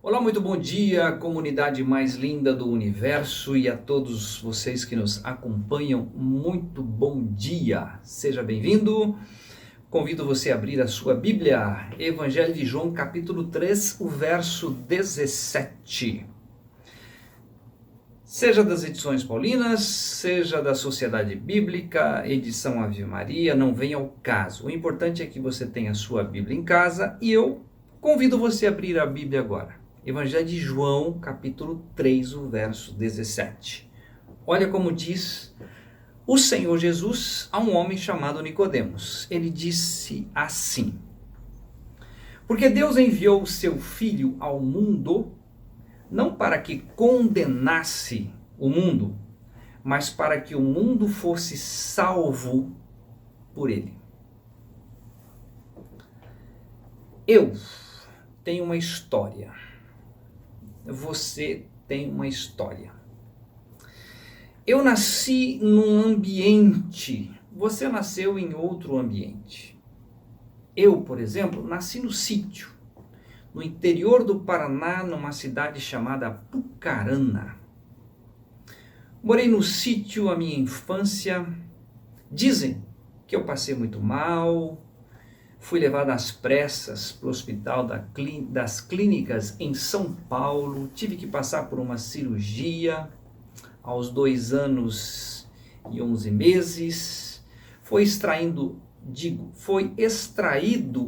Olá, muito bom dia, comunidade mais linda do universo e a todos vocês que nos acompanham, muito bom dia. Seja bem-vindo. Convido você a abrir a sua Bíblia, Evangelho de João, capítulo 3, o verso 17. Seja das edições paulinas, seja da Sociedade Bíblica, edição Ave Maria, não vem ao caso. O importante é que você tenha a sua Bíblia em casa e eu convido você a abrir a Bíblia agora. Evangelho de João, capítulo 3, o verso 17. Olha como diz o Senhor Jesus a um homem chamado Nicodemos. Ele disse assim: porque Deus enviou o seu Filho ao mundo, não para que condenasse o mundo, mas para que o mundo fosse salvo por ele. Eu tenho uma história. Você tem uma história. Eu nasci num ambiente, você nasceu em outro ambiente. Eu, por exemplo, nasci no sítio, no interior do Paraná, numa cidade chamada Pucarana. Morei no sítio a minha infância. Dizem que eu passei muito mal. Fui levado às pressas para o hospital das clínicas em São Paulo. Tive que passar por uma cirurgia aos 2 anos e 11 meses. Foi extraído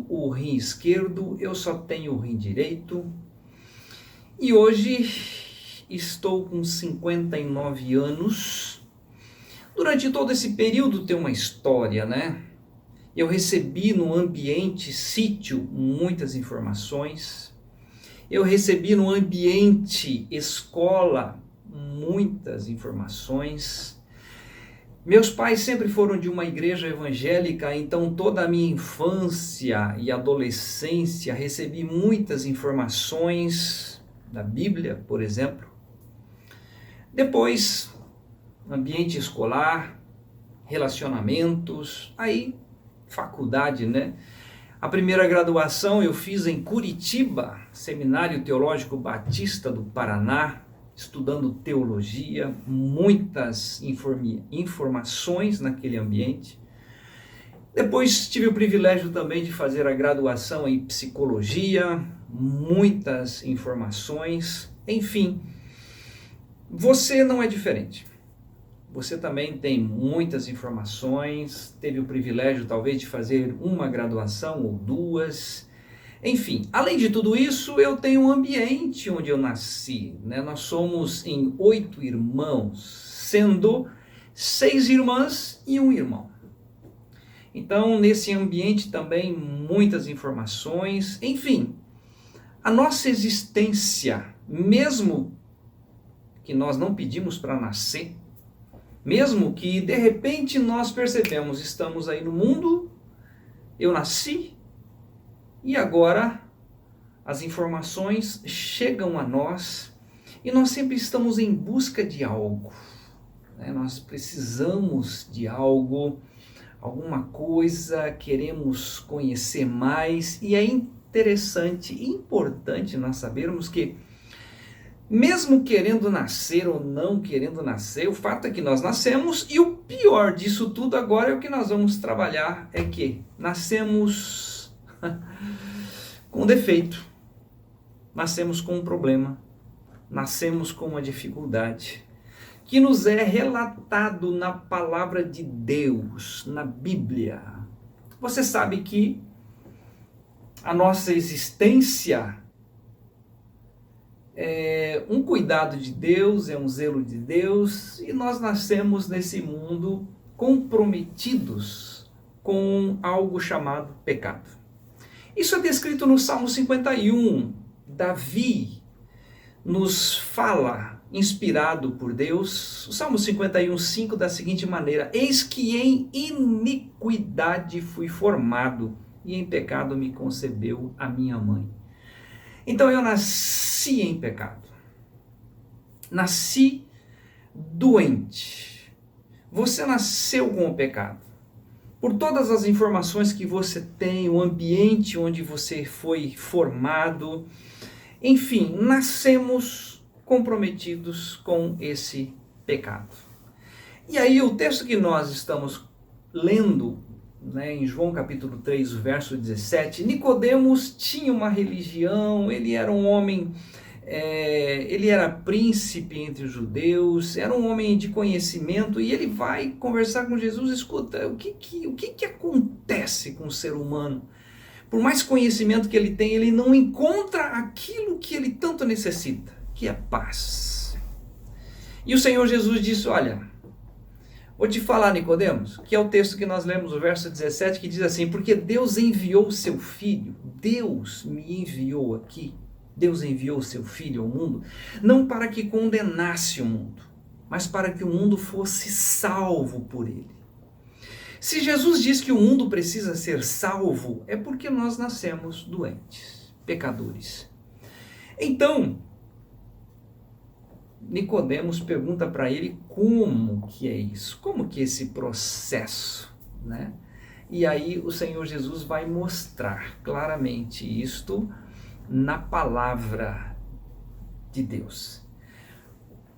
o rim esquerdo, eu só tenho o rim direito. E hoje estou com 59 anos. Durante todo esse período tem uma história, né? Eu recebi no ambiente sítio muitas informações. Eu recebi no ambiente escola muitas informações. Meus pais sempre foram de uma igreja evangélica, então toda a minha infância e adolescência recebi muitas informações da Bíblia, por exemplo. Depois, ambiente escolar, relacionamentos, aí faculdade, né? A primeira graduação eu fiz em Curitiba, Seminário Teológico Batista do Paraná, estudando teologia, muitas informações naquele ambiente. Depois tive o privilégio também de fazer a graduação em psicologia, muitas informações. Enfim, você não é diferente. Você também tem muitas informações, teve o privilégio talvez de fazer uma graduação ou 2. Enfim, além de tudo isso, eu tenho um ambiente onde eu nasci, né? Nós somos em 8 irmãos, sendo 6 irmãs e 1 irmão. Então, nesse ambiente também muitas informações. Enfim, a nossa existência, mesmo que nós não pedimos para nascer, mesmo que de repente nós percebemos, estamos aí no mundo, eu nasci e agora as informações chegam a nós e nós sempre estamos em busca de algo, né? Nós precisamos de algo, alguma coisa, queremos conhecer mais e é interessante e importante nós sabermos que mesmo querendo nascer ou não querendo nascer, o fato é que nós nascemos e o pior disso tudo agora é o que nós vamos trabalhar, é que nascemos com defeito, nascemos com um problema, nascemos com uma dificuldade, que nos é relatado na palavra de Deus, na Bíblia. Você sabe que a nossa existência é um cuidado de Deus, é um zelo de Deus, e nós nascemos nesse mundo comprometidos com algo chamado pecado. Isso é descrito no Salmo 51. Davi nos fala, inspirado por Deus, o Salmo 51:5 da seguinte maneira: eis que em iniquidade fui formado, e em pecado me concebeu a minha mãe. Então eu nasci em pecado, nasci doente, você nasceu com o pecado. Por todas as informações que você tem, o ambiente onde você foi formado, Enfim, nascemos comprometidos com esse pecado. E aí o texto que nós estamos lendo, né, em João capítulo 3, verso 17, Nicodemos tinha uma religião, ele era um homem, ele era príncipe entre os judeus, era um homem de conhecimento, e ele vai conversar com Jesus. Escuta, o que acontece com o ser humano? Por mais conhecimento que ele tem, ele não encontra aquilo que ele tanto necessita, que é paz. E o Senhor Jesus disse, olha, vou te falar, Nicodemos, que é o texto que nós lemos, o verso 17, que diz assim, porque Deus enviou o seu Filho, Deus me enviou aqui, Deus enviou o seu Filho ao mundo, não para que condenasse o mundo, mas para que o mundo fosse salvo por ele. Se Jesus diz que o mundo precisa ser salvo, é porque nós nascemos doentes, pecadores. Então, Nicodemos pergunta para ele como que é isso, como que é esse processo, né? E aí o Senhor Jesus vai mostrar claramente isto na palavra de Deus.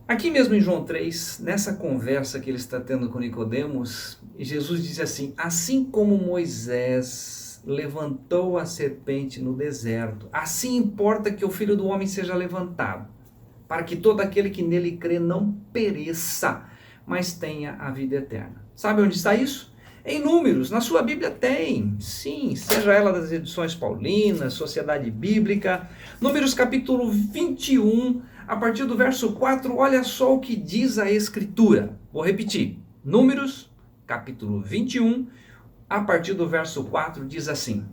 Aqui mesmo em João 3, nessa conversa que ele está tendo com Nicodemos, Jesus diz assim, assim como Moisés levantou a serpente no deserto, assim importa que o Filho do Homem seja levantado, para que todo aquele que nele crê não pereça, mas tenha a vida eterna. Sabe onde está isso? Em Números, na sua Bíblia tem, sim, seja ela das edições paulinas, Sociedade Bíblica, Números capítulo 21, a partir do verso 4, olha só o que diz a Escritura. Vou repetir, Números capítulo 21, a partir do verso 4, diz assim,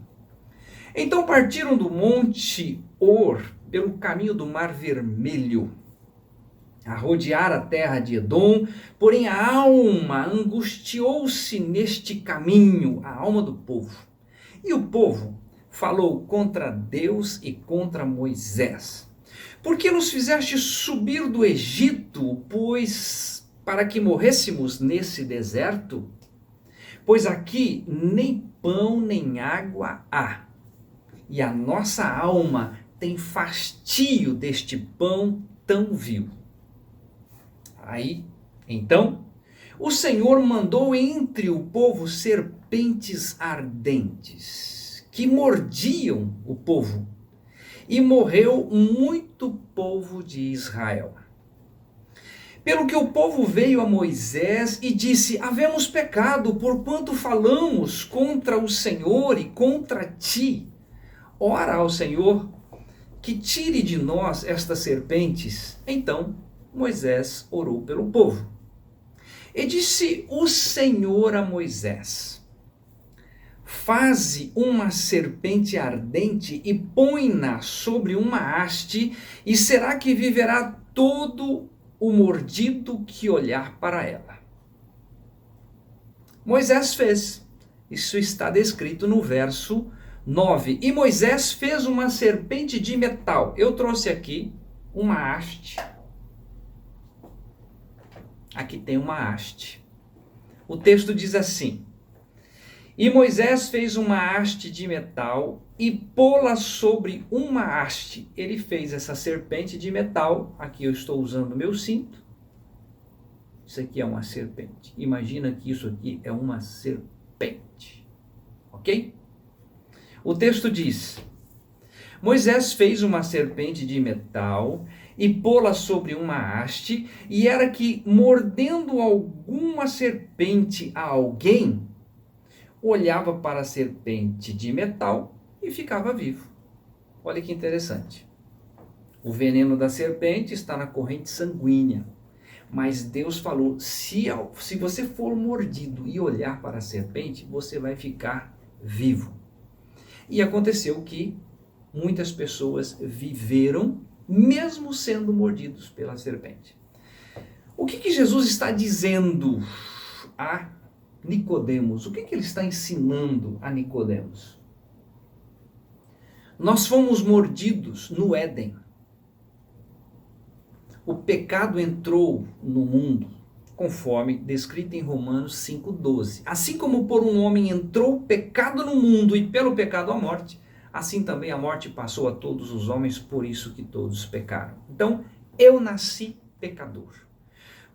então partiram do monte Or, pelo caminho do Mar Vermelho, a rodear a terra de Edom, porém a alma angustiou-se neste caminho, a alma do povo. E o povo falou contra Deus e contra Moisés. Por que nos fizeste subir do Egito, pois para que morrêssemos nesse deserto? Pois aqui nem pão nem água há, e a nossa alma tem fastio deste pão tão vil. Aí, então, o Senhor mandou entre o povo serpentes ardentes, que mordiam o povo, e morreu muito povo de Israel. Pelo que o povo veio a Moisés e disse, havemos pecado, porquanto falamos contra o Senhor e contra ti. Ora ao Senhor, que tire de nós estas serpentes. Então Moisés orou pelo povo. E disse o Senhor a Moisés, faze uma serpente ardente e põe-na sobre uma haste, e será que viverá todo o mordido que olhar para ela. Moisés fez. Isso está descrito no verso 9. E Moisés fez uma serpente de metal. Eu trouxe aqui uma haste. Aqui tem uma haste. O texto diz assim, e Moisés fez uma haste de metal e pô-la sobre uma haste. Ele fez essa serpente de metal. Aqui eu estou usando o meu cinto. Isso aqui é uma serpente. Imagina que isso aqui é uma serpente. Ok? O texto diz, Moisés fez uma serpente de metal e pô-la sobre uma haste, e era que, mordendo alguma serpente a alguém, olhava para a serpente de metal e ficava vivo. Olha que interessante. O veneno da serpente está na corrente sanguínea, mas Deus falou, se você for mordido e olhar para a serpente, você vai ficar vivo. E aconteceu que muitas pessoas viveram mesmo sendo mordidos pela serpente. O que Jesus está dizendo a Nicodemos? O que ele está ensinando a Nicodemos? Nós fomos mordidos no Éden. O pecado entrou no mundo, conforme descrito em Romanos 5,12. Assim como por um homem entrou o pecado no mundo e pelo pecado a morte, assim também a morte passou a todos os homens, por isso que todos pecaram. Então, eu nasci pecador.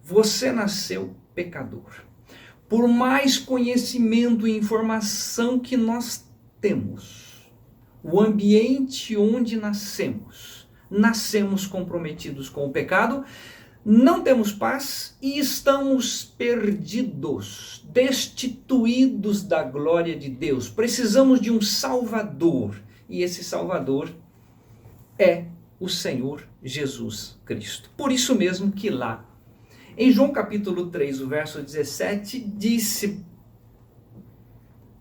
Você nasceu pecador. Por mais conhecimento e informação que nós temos, o ambiente onde nascemos comprometidos com o pecado, não temos paz e estamos perdidos, destituídos da glória de Deus. Precisamos de um Salvador, e esse Salvador é o Senhor Jesus Cristo. Por isso mesmo que lá, em João capítulo 3, o verso 17, disse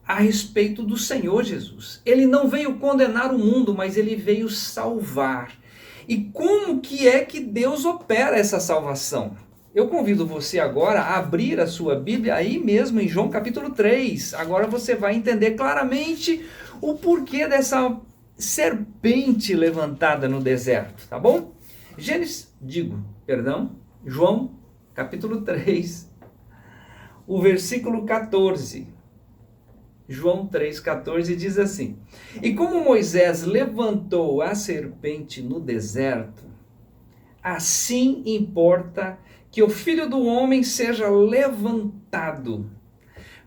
a respeito do Senhor Jesus. Ele não veio condenar o mundo, mas ele veio salvar. E como que é que Deus opera essa salvação? Eu convido você agora a abrir a sua Bíblia aí mesmo em João capítulo 3. Agora você vai entender claramente o porquê dessa serpente levantada no deserto, tá bom? João capítulo 3, o versículo 14. João 3,14 diz assim: E como Moisés levantou a serpente no deserto, assim importa que o Filho do Homem seja levantado,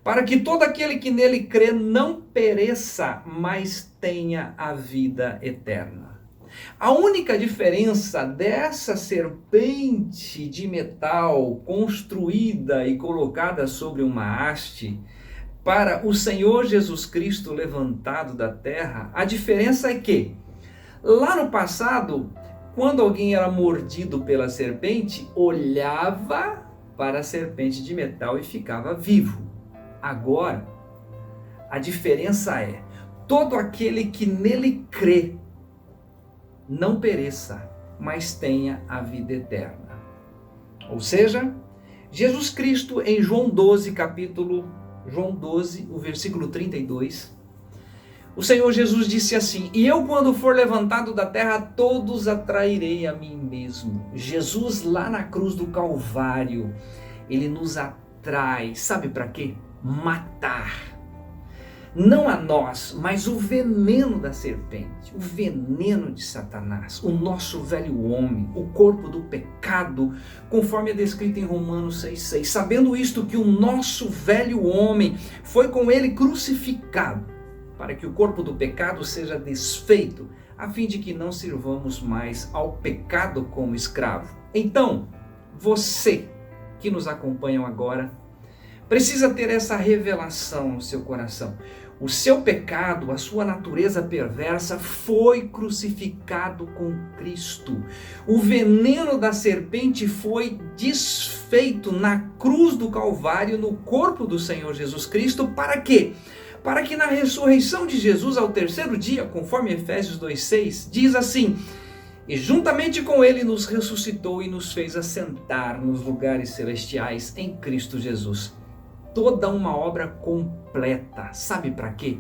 para que todo aquele que nele crê não pereça, mas tenha a vida eterna. A única diferença dessa serpente de metal construída e colocada sobre uma haste para o Senhor Jesus Cristo levantado da terra, a diferença é que, lá no passado, quando alguém era mordido pela serpente, olhava para a serpente de metal e ficava vivo. Agora, a diferença é, todo aquele que nele crê, não pereça, mas tenha a vida eterna. Ou seja, Jesus Cristo em João 12, o versículo 32, o Senhor Jesus disse assim: E eu, quando for levantado da terra, todos atrairei a mim mesmo. Jesus lá na cruz do Calvário, ele nos atrai, sabe para quê? Matar. Não a nós, mas o veneno da serpente, o veneno de Satanás, o nosso velho homem, o corpo do pecado, conforme é descrito em Romanos 6,6. Sabendo isto, que o nosso velho homem foi com ele crucificado, para que o corpo do pecado seja desfeito, a fim de que não sirvamos mais ao pecado como escravo. Então, você que nos acompanha agora, precisa ter essa revelação no seu coração. O seu pecado, a sua natureza perversa foi crucificado com Cristo. O veneno da serpente foi desfeito na cruz do Calvário, no corpo do Senhor Jesus Cristo. Para quê? Para que na ressurreição de Jesus ao terceiro dia, conforme Efésios 2,6, diz assim: E juntamente com ele nos ressuscitou e nos fez assentar nos lugares celestiais em Cristo Jesus. Toda uma obra completa. Sabe para quê?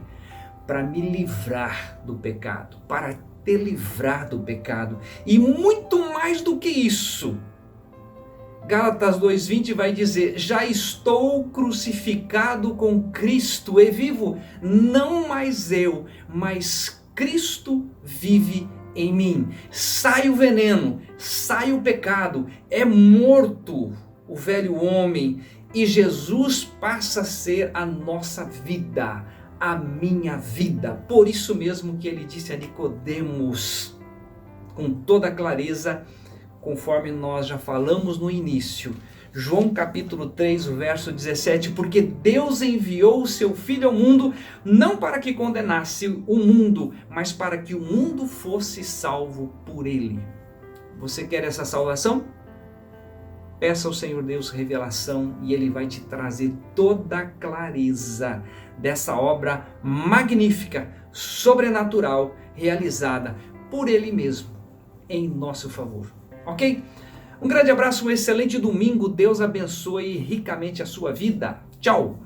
Para me livrar do pecado, para te livrar do pecado. E muito mais do que isso, Gálatas 2,20 vai dizer: Já estou crucificado com Cristo e vivo, não mais eu, mas Cristo vive em mim. Sai o veneno, sai o pecado, é morto o velho homem, e Jesus passa a ser a nossa vida, a minha vida. Por isso mesmo que ele disse a Nicodemos, com toda clareza, conforme nós já falamos no início, João capítulo 3, o verso 17, porque Deus enviou o seu Filho ao mundo, não para que condenasse o mundo, mas para que o mundo fosse salvo por ele. Você quer essa salvação? Peça ao Senhor Deus revelação e ele vai te trazer toda a clareza dessa obra magnífica, sobrenatural, realizada por ele mesmo, em nosso favor. Ok? Um grande abraço, um excelente domingo. Deus abençoe ricamente a sua vida. Tchau!